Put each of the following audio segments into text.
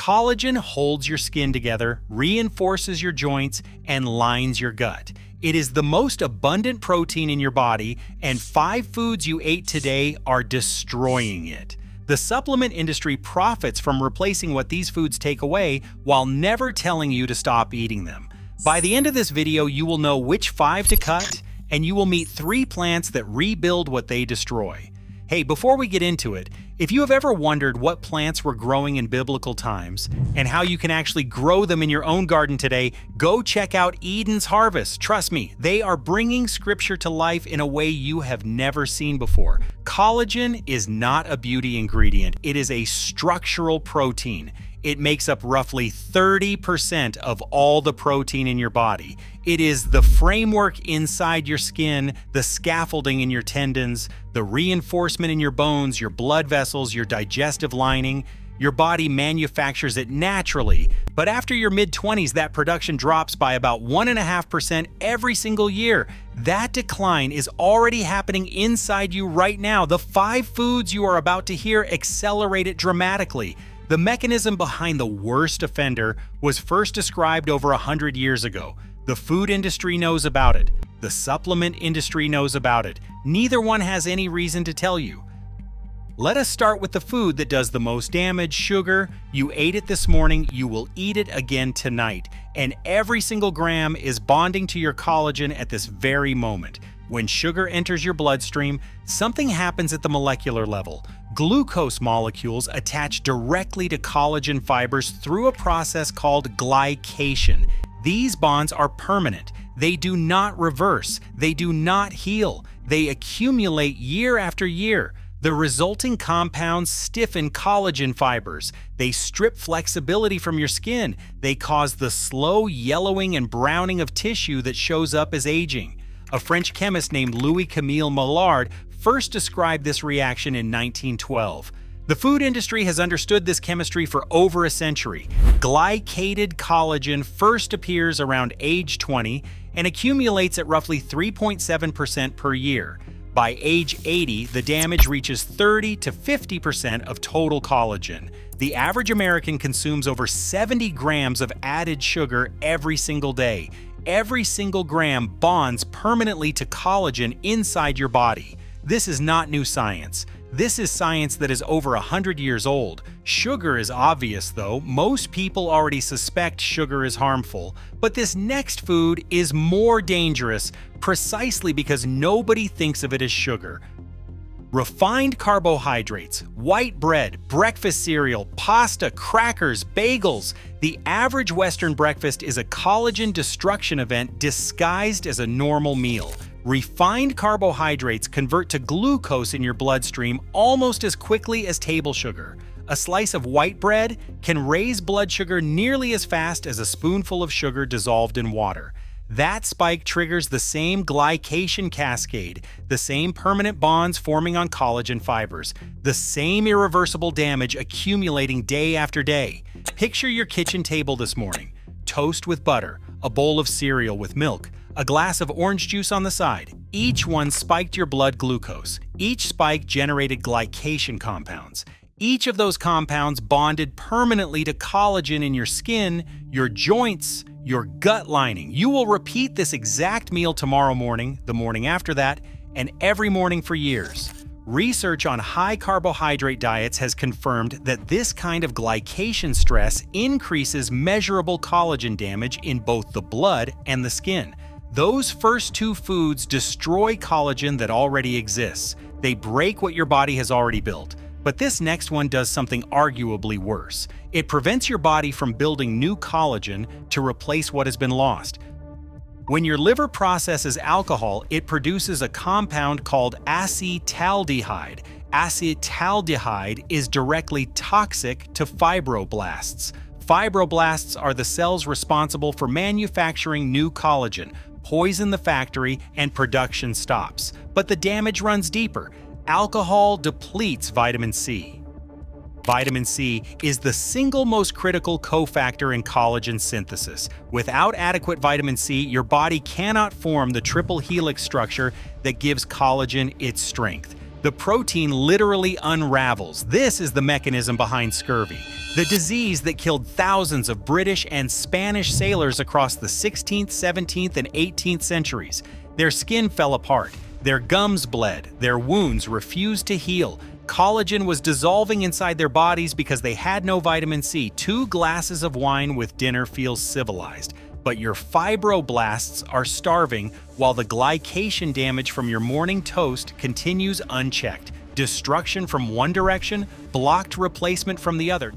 Collagen holds your skin together, reinforces your joints, and lines your gut. It is the most abundant protein in your body, and 5 foods you ate today are destroying it. The supplement industry profits from replacing what these foods take away while never telling you to stop eating them. By the end of this video, you will know which 5 to cut, and you will meet 3 plants that rebuild what they destroy. Hey, before we get into it, if you have ever wondered what plants were growing in biblical times and how you can actually grow them in your own garden today, go check out Eden's Harvest. Trust me, they are bringing scripture to life in a way you have never seen before. Collagen is not a beauty ingredient, it is a structural protein. It makes up roughly 30% of all the protein in your body. It is the framework inside your skin, the scaffolding in your tendons, the reinforcement in your bones, your blood vessels, your digestive lining. Your body manufactures it naturally, but after your mid-20s, that production drops by about 1.5% every single year. That decline is already happening inside you right now. The 5 foods you are about to hear accelerate it dramatically. The mechanism behind the worst offender was first described over 100 years ago. The food industry knows about it. The supplement industry knows about it. Neither one has any reason to tell you. Let us start with the food that does the most damage, sugar. You ate it this morning, you will eat it again tonight. And every single gram is bonding to your collagen at this very moment. When sugar enters your bloodstream, something happens at the molecular level. Glucose molecules attach directly to collagen fibers through a process called glycation. These bonds are permanent. They do not reverse. They do not heal. They accumulate year after year. The resulting compounds stiffen collagen fibers. They strip flexibility from your skin. They cause the slow yellowing and browning of tissue that shows up as aging. A French chemist named Louis-Camille Maillard first described this reaction in 1912. The food industry has understood this chemistry for over a century. Glycated collagen first appears around age 20 and accumulates at roughly 3.7% per year. By age 80, the damage reaches 30 to 50% of total collagen. The average American consumes over 70 grams of added sugar every single day. Every single gram bonds permanently to collagen inside your body. This is not new science. This is science that is over 100 years old. Sugar is obvious though. Most people already suspect sugar is harmful. But this next food is more dangerous precisely because nobody thinks of it as sugar. Refined carbohydrates, white bread, breakfast cereal, pasta, crackers, bagels. The average Western breakfast is a collagen destruction event disguised as a normal meal. Refined carbohydrates convert to glucose in your bloodstream almost as quickly as table sugar. A slice of white bread can raise blood sugar nearly as fast as a spoonful of sugar dissolved in water. That spike triggers the same glycation cascade, the same permanent bonds forming on collagen fibers, the same irreversible damage accumulating day after day. Picture your kitchen table this morning. Toast with butter, a bowl of cereal with milk, a glass of orange juice on the side. Each one spiked your blood glucose. Each spike generated glycation compounds. Each of those compounds bonded permanently to collagen in your skin, your joints, your gut lining. You will repeat this exact meal tomorrow morning, the morning after that, and every morning for years. Research on high carbohydrate diets has confirmed that this kind of glycation stress increases measurable collagen damage in both the blood and the skin. Those first 2 foods destroy collagen that already exists. They break what your body has already built. But this next one does something arguably worse. It prevents your body from building new collagen to replace what has been lost. When your liver processes alcohol, it produces a compound called acetaldehyde. Acetaldehyde is directly toxic to fibroblasts. Fibroblasts are the cells responsible for manufacturing new collagen. Poison the factory and production stops. But the damage runs deeper. Alcohol depletes vitamin C. Vitamin C is the single most critical cofactor in collagen synthesis. Without adequate vitamin C, your body cannot form the triple helix structure that gives collagen its strength. The protein literally unravels. This is the mechanism behind scurvy, the disease that killed thousands of British and Spanish sailors across the 16th, 17th, and 18th centuries. Their skin fell apart, their gums bled, their wounds refused to heal. Collagen was dissolving inside their bodies because they had no vitamin C. 2 glasses of wine with dinner feels civilized. But your fibroblasts are starving while the glycation damage from your morning toast continues unchecked. Destruction from one direction, blocked replacement from the other.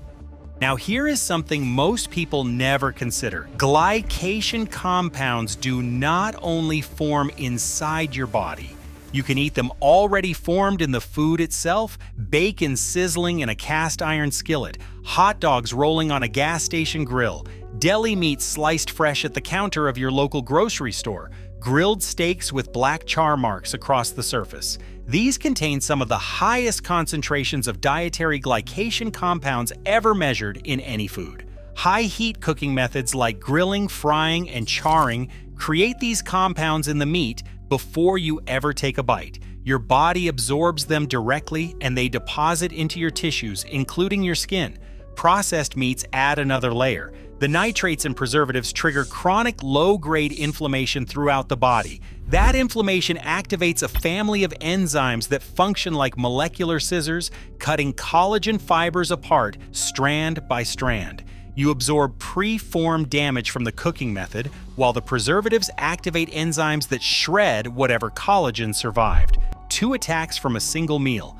Now here is something most people never consider. Glycation compounds do not only form inside your body. You can eat them already formed in the food itself, bacon sizzling in a cast iron skillet, hot dogs rolling on a gas station grill, deli meat sliced fresh at the counter of your local grocery store, grilled steaks with black char marks across the surface. These contain some of the highest concentrations of dietary glycation compounds ever measured in any food. High heat cooking methods like grilling, frying, and charring create these compounds in the meat before you ever take a bite. Your body absorbs them directly and they deposit into your tissues, including your skin. Processed meats add another layer. The nitrates and preservatives trigger chronic low-grade inflammation throughout the body. That inflammation activates a family of enzymes that function like molecular scissors, cutting collagen fibers apart strand by strand. You absorb preformed damage from the cooking method, while the preservatives activate enzymes that shred whatever collagen survived. 2 attacks from a single meal.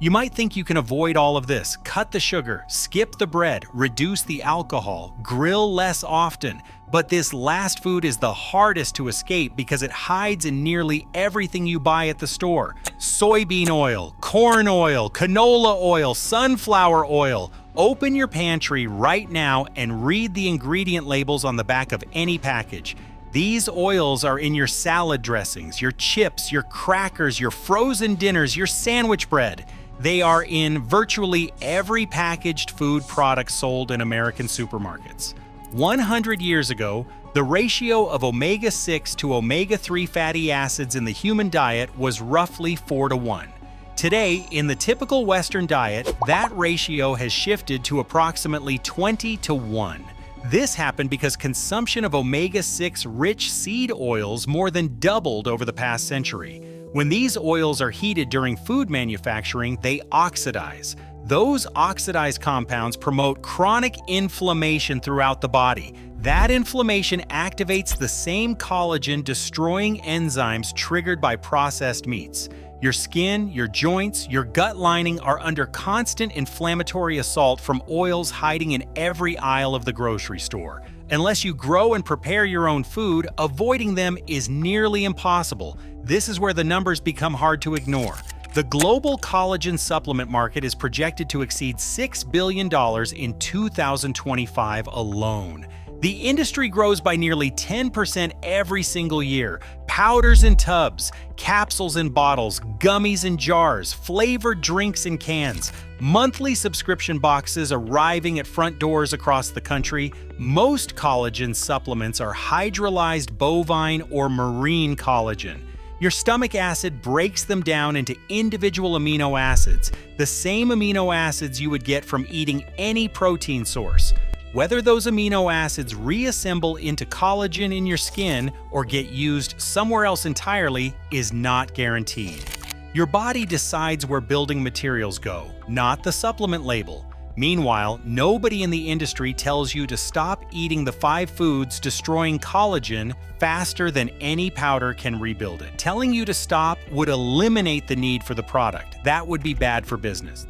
You might think you can avoid all of this. Cut the sugar, skip the bread, reduce the alcohol, grill less often. But this last food is the hardest to escape because it hides in nearly everything you buy at the store. Soybean oil, corn oil, canola oil, sunflower oil. Open your pantry right now and read the ingredient labels on the back of any package. These oils are in your salad dressings, your chips, your crackers, your frozen dinners, your sandwich bread. They are in virtually every packaged food product sold in American supermarkets. 100 years ago, the ratio of omega-6 to omega-3 fatty acids in the human diet was roughly 4:1. Today, in the typical Western diet, that ratio has shifted to approximately 20:1. This happened because consumption of omega-6 rich seed oils more than doubled over the past century. When these oils are heated during food manufacturing, they oxidize. Those oxidized compounds promote chronic inflammation throughout the body. That inflammation activates the same collagen-destroying enzymes triggered by processed meats. Your skin, your joints, your gut lining are under constant inflammatory assault from oils hiding in every aisle of the grocery store. Unless you grow and prepare your own food, avoiding them is nearly impossible. This is where the numbers become hard to ignore. The global collagen supplement market is projected to exceed $6 billion in 2025 alone. The industry grows by nearly 10% every single year. Powders in tubs, capsules in bottles, gummies in jars, flavored drinks in cans, monthly subscription boxes arriving at front doors across the country. Most collagen supplements are hydrolyzed bovine or marine collagen. Your stomach acid breaks them down into individual amino acids, the same amino acids you would get from eating any protein source. Whether those amino acids reassemble into collagen in your skin or get used somewhere else entirely is not guaranteed. Your body decides where building materials go, not the supplement label. Meanwhile, nobody in the industry tells you to stop eating the 5 foods destroying collagen faster than any powder can rebuild it. Telling you to stop would eliminate the need for the product. That would be bad for business.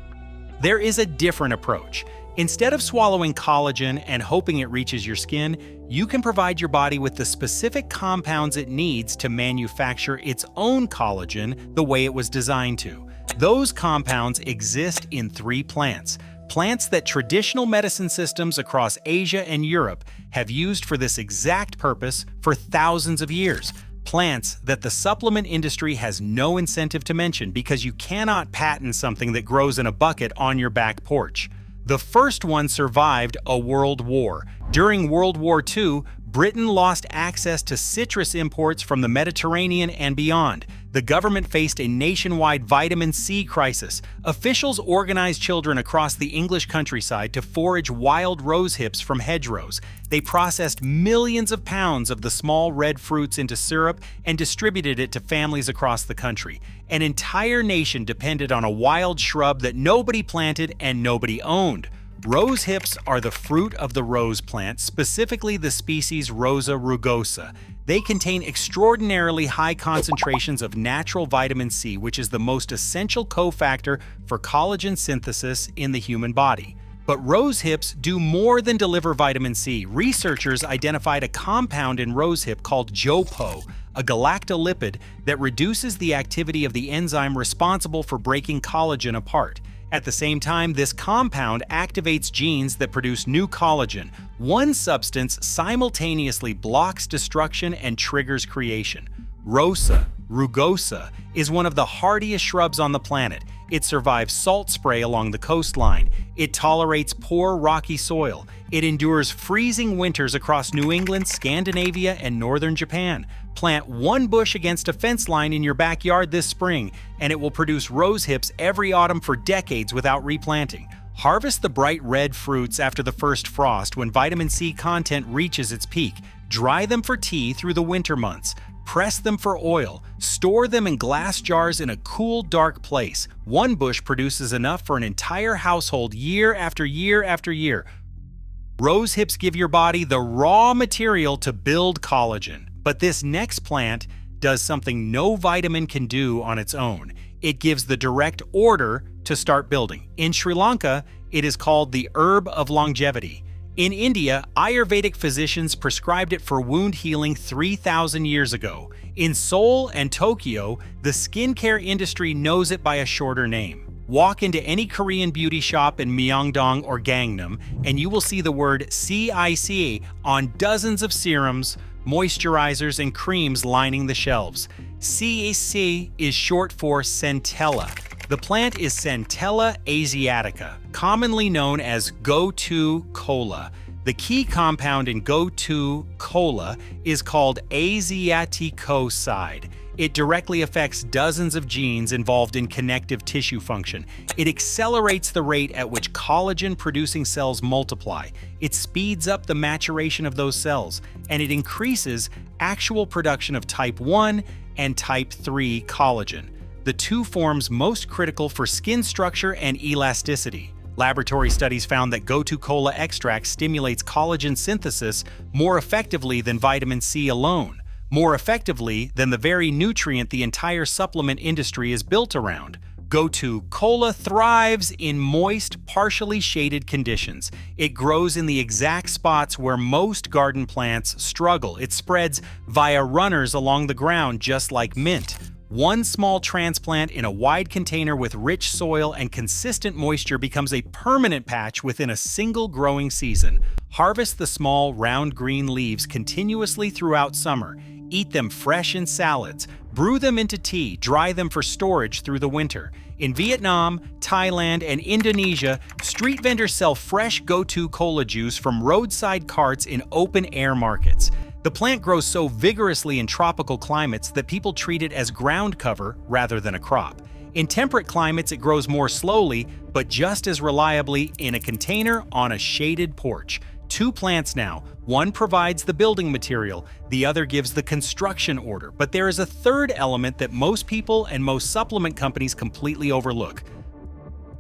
There is a different approach. Instead of swallowing collagen and hoping it reaches your skin, you can provide your body with the specific compounds it needs to manufacture its own collagen the way it was designed to. Those compounds exist in 3 plants. Plants that traditional medicine systems across Asia and Europe have used for this exact purpose for thousands of years. Plants that the supplement industry has no incentive to mention because you cannot patent something that grows in a bucket on your back porch. The first one survived a world war. During World War II, Britain lost access to citrus imports from the Mediterranean and beyond. The government faced a nationwide vitamin C crisis. Officials organized children across the English countryside to forage wild rose hips from hedgerows. They processed millions of pounds of the small red fruits into syrup and distributed it to families across the country. An entire nation depended on a wild shrub that nobody planted and nobody owned. Rose hips are the fruit of the rose plant, specifically the species Rosa rugosa. They contain extraordinarily high concentrations of natural vitamin C, which is the most essential cofactor for collagen synthesis in the human body. But rose hips do more than deliver vitamin C. Researchers identified a compound in rosehip called JOPO, a galactolipid that reduces the activity of the enzyme responsible for breaking collagen apart. At the same time, this compound activates genes that produce new collagen. One substance simultaneously blocks destruction and triggers creation. Rosa rugosa is one of the hardiest shrubs on the planet. It survives salt spray along the coastline. It tolerates poor, rocky soil. It endures freezing winters across New England, Scandinavia, and northern Japan. Plant one bush against a fence line in your backyard this spring, and it will produce rose hips every autumn for decades without replanting. Harvest the bright red fruits after the first frost when vitamin C content reaches its peak. Dry them for tea through the winter months. Press them for oil. Store them in glass jars in a cool, dark place. One bush produces enough for an entire household year after year after year. Rose hips give your body the raw material to build collagen. But this next plant does something no vitamin can do on its own. It gives the direct order to start building. In Sri Lanka, it is called the herb of longevity. In India, Ayurvedic physicians prescribed it for wound healing 3,000 years ago. In Seoul and Tokyo, the skincare industry knows it by a shorter name. Walk into any Korean beauty shop in Myeongdong or Gangnam, and you will see the word CIC on dozens of serums, moisturizers, and creams lining the shelves. CIC is short for centella. The plant is Centella asiatica, commonly known as Gotu kola. The key compound in Gotu kola is called asiaticoside. It directly affects dozens of genes involved in connective tissue function. It accelerates the rate at which collagen-producing cells multiply. It speeds up the maturation of those cells, and it increases actual production of type 1 and type 3 collagen, the two forms most critical for skin structure and elasticity. Laboratory studies found that Gotu kola extract stimulates collagen synthesis more effectively than vitamin C alone, more effectively than the very nutrient the entire supplement industry is built around. Gotu kola thrives in moist, partially shaded conditions. It grows in the exact spots where most garden plants struggle. It spreads via runners along the ground just like mint. One small transplant in a wide container with rich soil and consistent moisture becomes a permanent patch within a single growing season. Harvest the small, round green leaves continuously throughout summer. Eat them fresh in salads. Brew them into tea. Dry them for storage through the winter. In Vietnam, Thailand, and Indonesia, street vendors sell fresh Gotu kola juice from roadside carts in open-air markets. The plant grows so vigorously in tropical climates that people treat it as ground cover rather than a crop. In temperate climates, it grows more slowly, but just as reliably in a container on a shaded porch. Two plants now. One provides the building material, the other gives the construction order. But there is a third element that most people and most supplement companies completely overlook.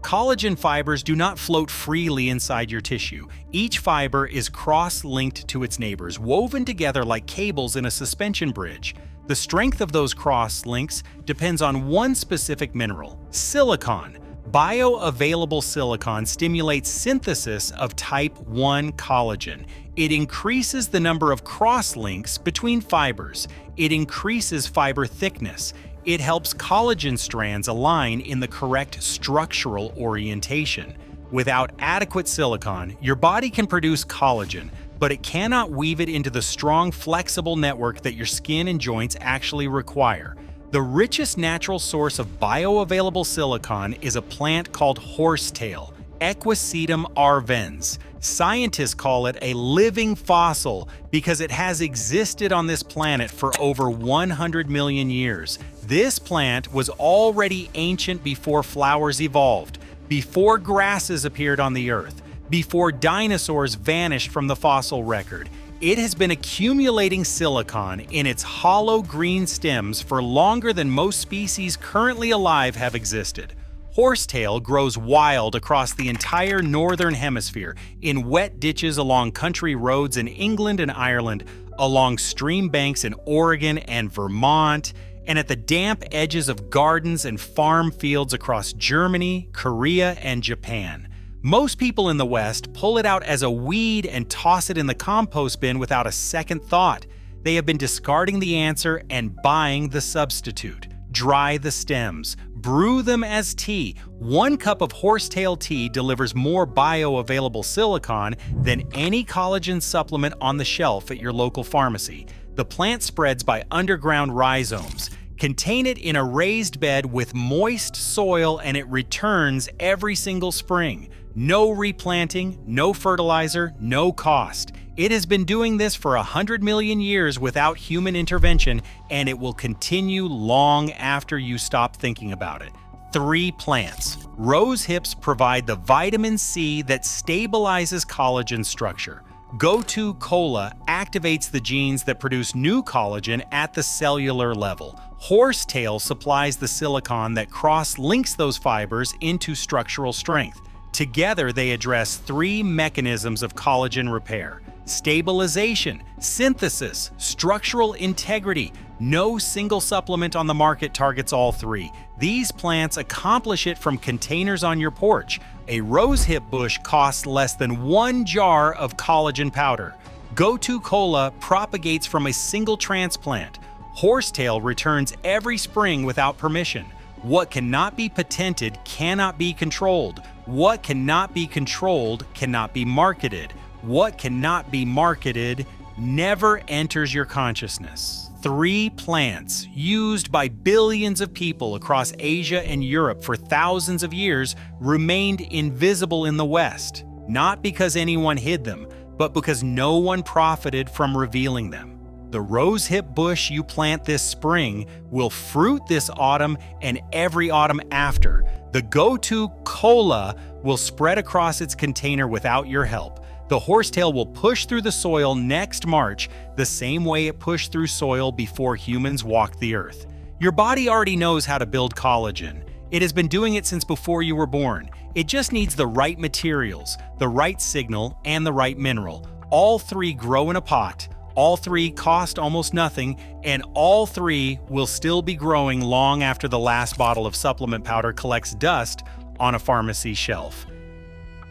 Collagen fibers do not float freely inside your tissue. Each fiber is cross-linked to its neighbors, woven together like cables in a suspension bridge. The strength of those cross-links depends on one specific mineral, silicon. Bioavailable silicon stimulates synthesis of type 1 collagen. It increases the number of cross-links between fibers. It increases fiber thickness. It helps collagen strands align in the correct structural orientation. Without adequate silicon, your body can produce collagen, but it cannot weave it into the strong, flexible network that your skin and joints actually require. The richest natural source of bioavailable silicon is a plant called horsetail, Equisetum arvens. Scientists call it a living fossil because it has existed on this planet for over 100 million years. This plant was already ancient before flowers evolved, before grasses appeared on the earth, before dinosaurs vanished from the fossil record. It has been accumulating silicon in its hollow green stems for longer than most species currently alive have existed. Horsetail grows wild across the entire northern hemisphere, in wet ditches along country roads in England and Ireland, along stream banks in Oregon and Vermont, and at the damp edges of gardens and farm fields across Germany, Korea, and Japan. Most people in the West pull it out as a weed and toss it in the compost bin without a second thought. They have been discarding the answer and buying the substitute. Dry the stems. Brew them as tea. 1 cup of horsetail tea delivers more bioavailable silicon than any collagen supplement on the shelf at your local pharmacy. The plant spreads by underground rhizomes. Contain it in a raised bed with moist soil and it returns every single spring. No replanting, no fertilizer, no cost. It has been doing this for 100 million years without human intervention, and it will continue long after you stop thinking about it. 3 plants. Rose hips provide the vitamin C that stabilizes collagen structure. Gotu kola activates the genes that produce new collagen at the cellular level. Horsetail supplies the silicon that cross-links those fibers into structural strength. Together, they address 3 mechanisms of collagen repair: stabilization, synthesis, structural integrity. No single supplement on the market targets all 3. These plants accomplish it from containers on your porch. A rosehip bush costs less than 1 jar of collagen powder. Gotu kola propagates from a single transplant. Horsetail returns every spring without permission. What cannot be patented cannot be controlled. What cannot be controlled cannot be marketed. What cannot be marketed never enters your consciousness. 3 plants used by billions of people across Asia and Europe for thousands of years remained invisible in the West, not because anyone hid them, but because no one profited from revealing them. The rosehip bush you plant this spring will fruit this autumn and every autumn after. The Gotu kola will spread across its container without your help. The horsetail will push through the soil next March the same way it pushed through soil before humans walked the earth. Your body already knows how to build collagen. It has been doing it since before you were born. It just needs the right materials, the right signal, and the right mineral. All 3 grow in a pot. All 3 cost almost nothing, and all 3 will still be growing long after the last bottle of supplement powder collects dust on a pharmacy shelf.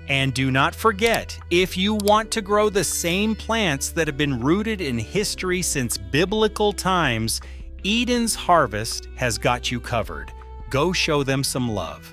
And do not forget, if you want to grow the same plants that have been rooted in history since biblical times, Eden's harvest has got you covered. Go show them some love.